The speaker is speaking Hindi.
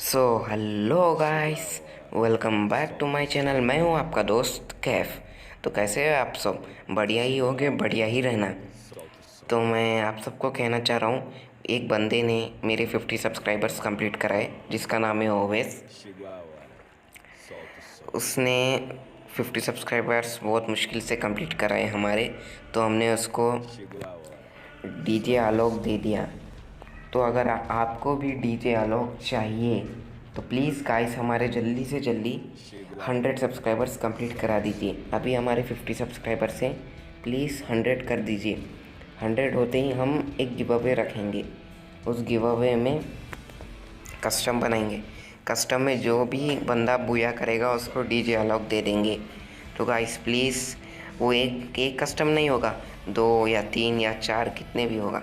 So hello guys, welcome back to my channel. मैं हूं आपका दोस्त कैफ। तो कैसे हैं आप सब? बढ़िया ही होगे, बढ़िया ही रहना। तो मैं आप सबको कहना चाह रहा हूं, एक बंदे ने मेरे 50 सब्सक्राइबर्स कंप्लीट कराए जिसका नाम है ओवेस। उसने 50 सब्सक्राइबर्स बहुत मुश्किल से कंप्लीट कराए हमारे, तो हमने उसको डीजे आलोक दे दिया। तो अगर आपको भी डीजे आलोक चाहिए तो प्लीज़ गाइस हमारे जल्दी से जल्दी 100 सब्सक्राइबर्स कंप्लीट करा दीजिए। अभी हमारे 50 सब्सक्राइबर्स हैं, प्लीज़ 100 कर दीजिए। 100 होते ही हम एक गिव अवे रखेंगे। उस गिव अवे में कस्टम बनाएंगे। कस्टम में जो भी बंदा बुया करेगा उसको डीजे आलोक दे देंगे। तो गाइस प्लीज़, वो एक कस्टम नहीं होगा, 2 या 3 या 4 कितने भी होगा।